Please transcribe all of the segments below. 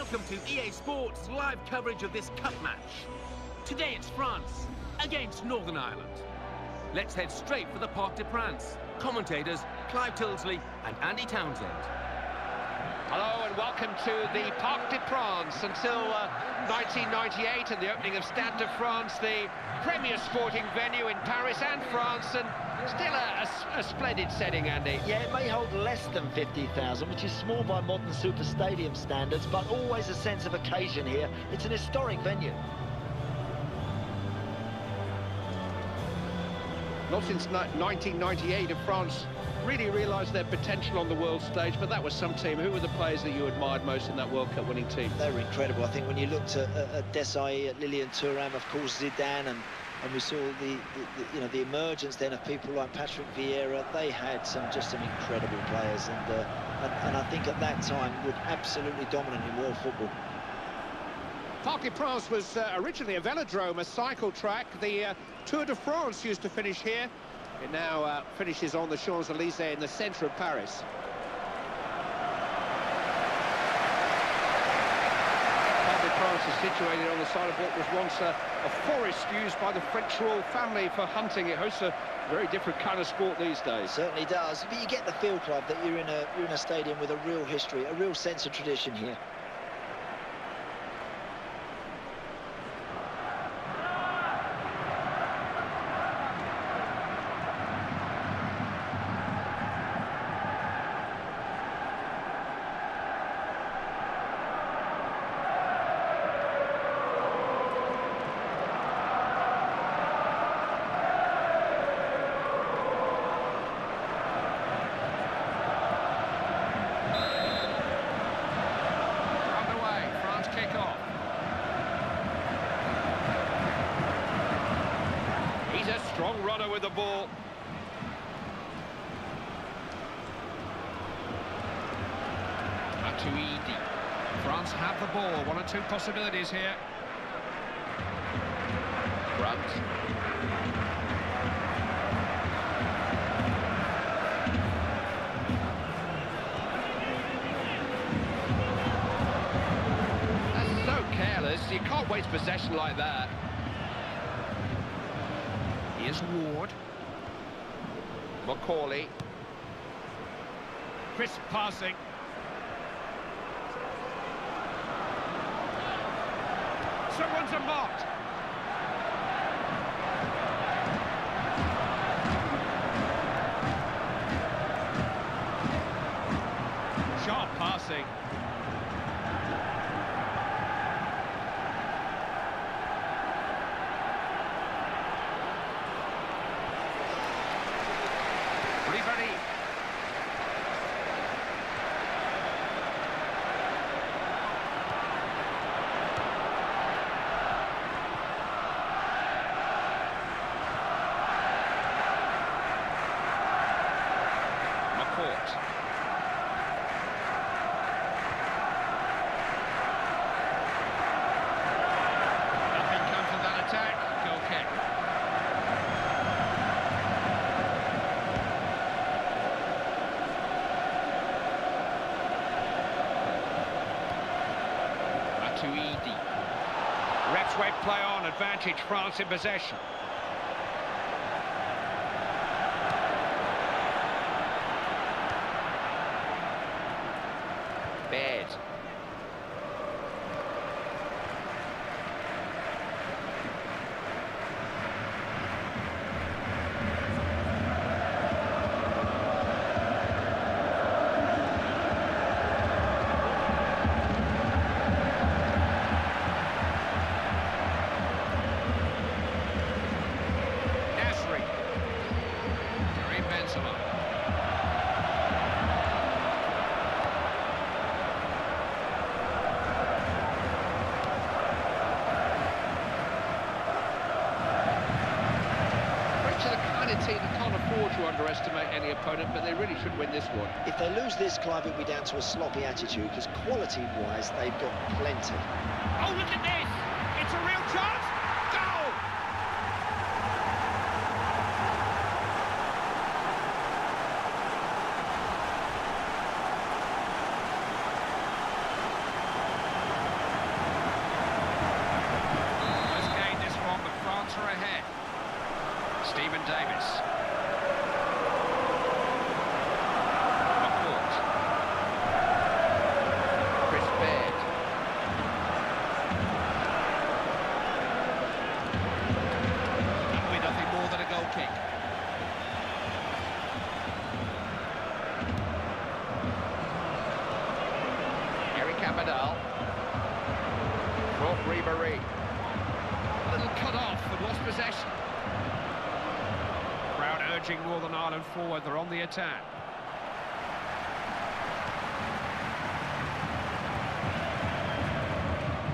Welcome to EA Sports live coverage of this cup match. Today it's France against Northern Ireland. Let's head straight for the Parc des Princes. Commentators Clive Tilsley and Andy Townsend. Hello and welcome to the Parc des Princes. Until 1998 and the opening of Stade de France, the premier sporting venue in Paris and France, and still a splendid setting, Andy. Yeah, it may hold less than 50,000, which is small by modern super stadium standards, but always a sense of occasion here. It's an historic venue. Not since 1998 have France really realised their potential on the world stage, but that was some team. Who were the players that you admired most in that World Cup winning team? They were incredible. I think when you looked at Desailly, at Lilian Thuram, of course Zidane, and we saw the emergence then of people like Patrick Vieira. They had some incredible players, and I think at that time would absolutely dominate in world football. Parc des Princes was originally a velodrome, a cycle track. The Tour de France used to finish here. It now finishes on the Champs-Élysées in the centre of Paris. Parc des Princes is situated on the side of what was once a forest used by the French royal family for hunting. It hosts a very different kind of sport these days. Certainly does. But you get the feel, Club, that you're in a stadium with a real history, a real sense of tradition here. Strong runner with the ball. Matuidi. France have the ball. One or two possibilities here. Brunt. That's so careless. You can't waste possession like that. Here's Ward. Macaulay. Crisp passing. Someone's a marked. Sharp passing. Ribéry. McCourt. Nothing comes of that attack. Goal kick. Matuidi. Refs wave play on, advantage France in possession. Baird. Team that can't afford to underestimate any opponent, but they really should win this one. If they lose this, Clive, it'll be down to a sloppy attitude, because quality-wise, they've got plenty. Oh, look at this! It's a real chance! Goal! Nadal. Brought Ribéry. A little cut off and lost possession. Crowd urging Northern Ireland forward. They're on the attack.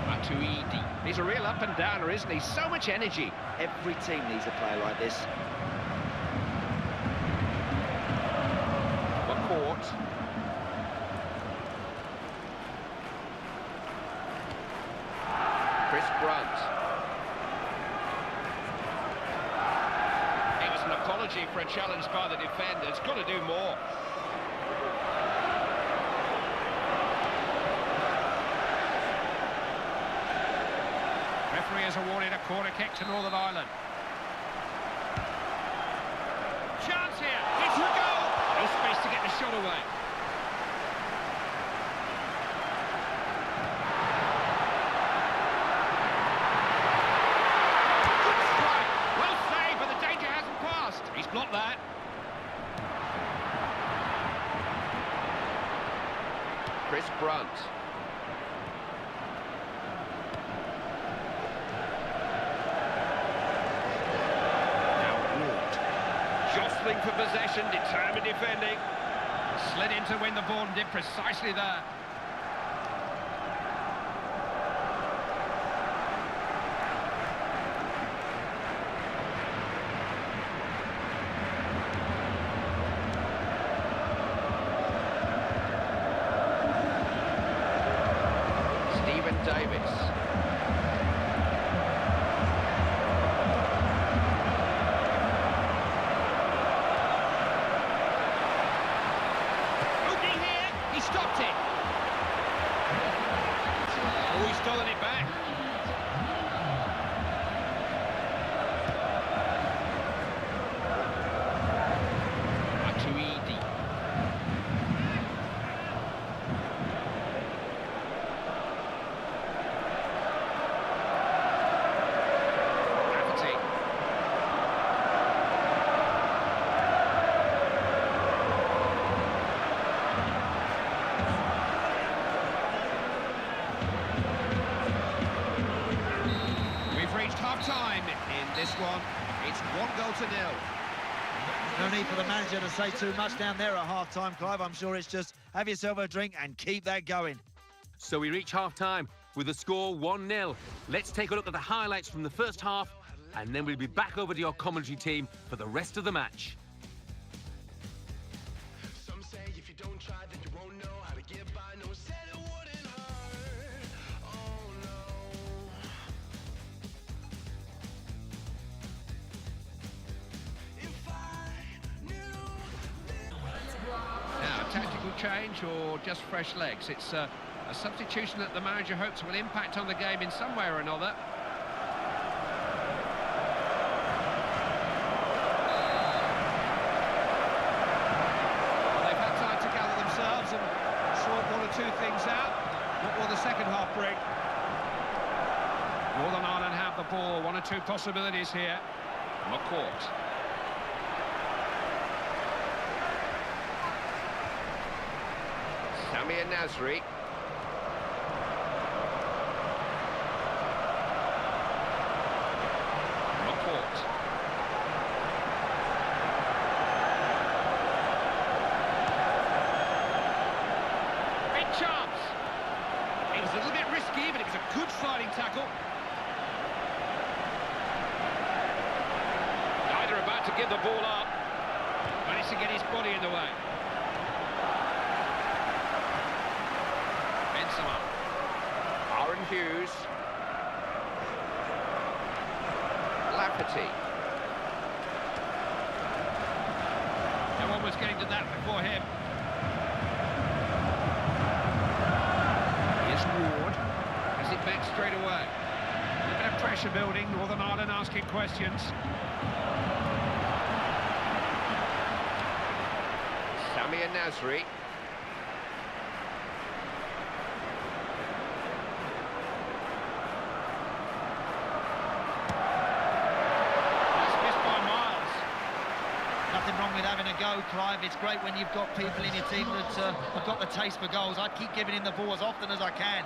Matuidi. He's a real up-and-downer, isn't he? So much energy. Every team needs a player like this. McCourt. Chris Brunt. It was an apology for a challenge by the defender. It's got to do more. Referee has awarded a corner kick to Northern Ireland. Chance here. It's a goal. No space to get the shot away. Good strike. Well saved, but the danger hasn't passed. He's blocked that. Chris Brunt. Jostling for possession, determined defending. Slid in to win the ball and did precisely that. Stephen Davis. Stopped it. Oh, he's stolen it back. Matuidi. Rafferty. Half-time in this one. It's 1-0. No need for the manager to say too much down there at half-time, Clive. I'm sure it's just have yourself a drink and keep that going. So we reach half-time with the score 1-0. Let's take a look at the highlights from the first half, and then we'll be back over to your commentary team for the rest of the match. Some say if you don't try, then you won't know how to get by. No one said it wouldn't hurt. Oh no. If I knew. Now, tactical change or just fresh legs? It's a substitution that the manager hopes will impact on the game in some way or another. They've had time to gather themselves and sort one or two things out. What will the second half bring? Northern Ireland have the ball. One or two possibilities here. McCourt. Samir Nasri. McCourt. Big chance. It was a little bit risky, but it was a good sliding tackle. Neither about to give the ball up. Managed to get his body in the way. Aaron Hughes. Lafferty. No one was getting to that before him. Here's Ward. Has it back straight away. A little bit of pressure building. Northern Ireland asking questions. Samir Nasri. wrong with having a go, Clive. It's great when you've got people in your team that have got the taste for goals. I'd keep giving him the ball as often as I can.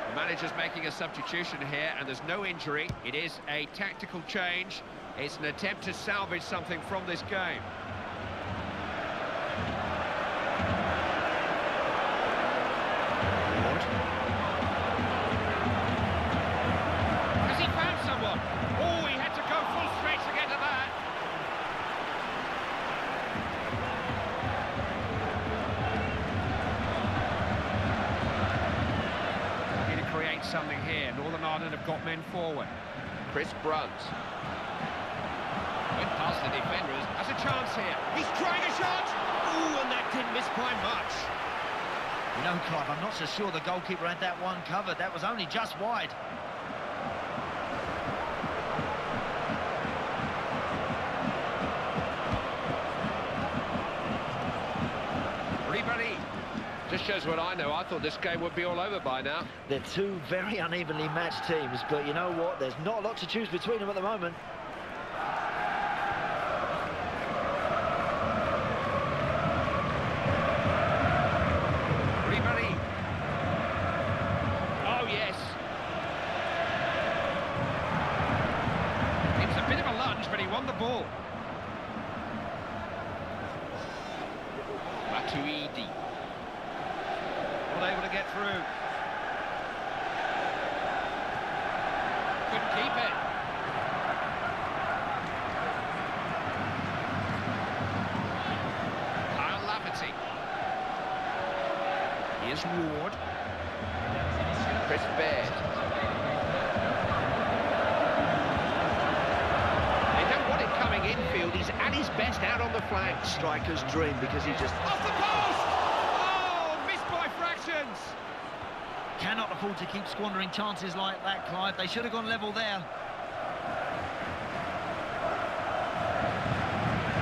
The manager's making a substitution here, and there's no injury. It is a tactical change. It's an attempt to salvage something from this game. Has he found someone? Oh, he had to go full stretch to get to that. Need to create something here. Northern Ireland have got men forward. Chris Brunt. Went past the defenders. Has a chance here. He's trying a shot. Ooh, and that didn't miss by much. You know, Clive, I'm not so sure the goalkeeper had that one covered. That was only just wide. Ribéry. Just shows what I know. I thought this game would be all over by now. They're two very unevenly matched teams, but you know what? There's not a lot to choose between them at the moment. Ribéry. Oh, yes. It's a bit of a lunge, but he won the ball. Matuidi. Not able to get through. Couldn't keep it. Kyle Lafferty. Here's Ward. Chris Baird. They don't want it coming infield. He's at his best out on the flank. Striker's dream, because he just... Off the post! Oh, missed by fractions. Cannot afford to keep squandering chances like that, Clive. They should have gone level there.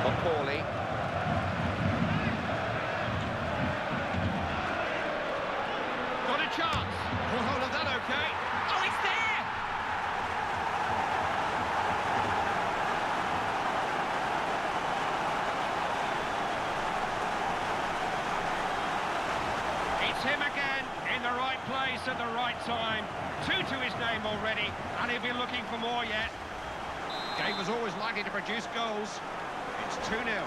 Macaulay. Got a chance. Caught hold of that, okay? Oh, it's there! It's him again, in the right place at the right time. 2 to his name already, and he'll be looking for more yet. Game was always likely to produce goals. It's 2-0.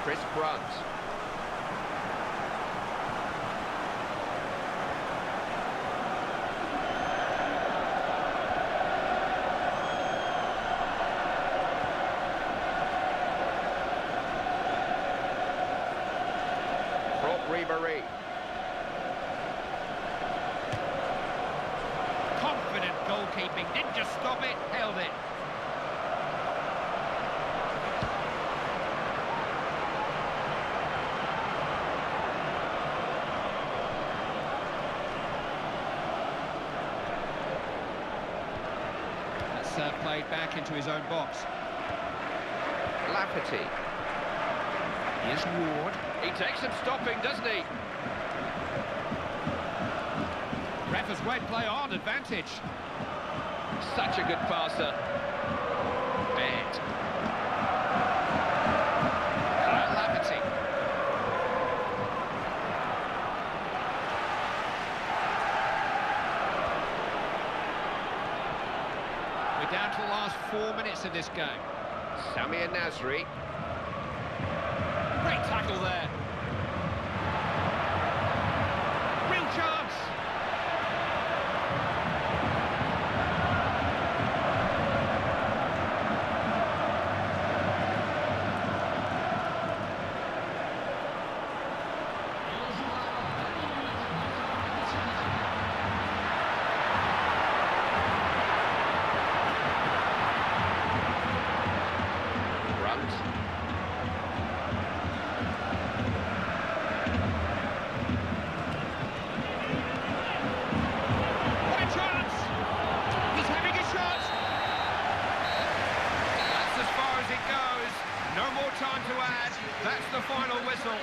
Chris Brunt. Ribéry. Confident goalkeeping, didn't just stop it, held it. That's played back into his own box. Lafferty. Here's Ward. He takes some stopping, doesn't he? Ref has wed play on, advantage. Such a good passer. Baird. Kyle Lafferty. We're down to the last 4 minutes of this game. Samir Nasri. Great tackle there. Real chance. No more time to add. That's the final whistle.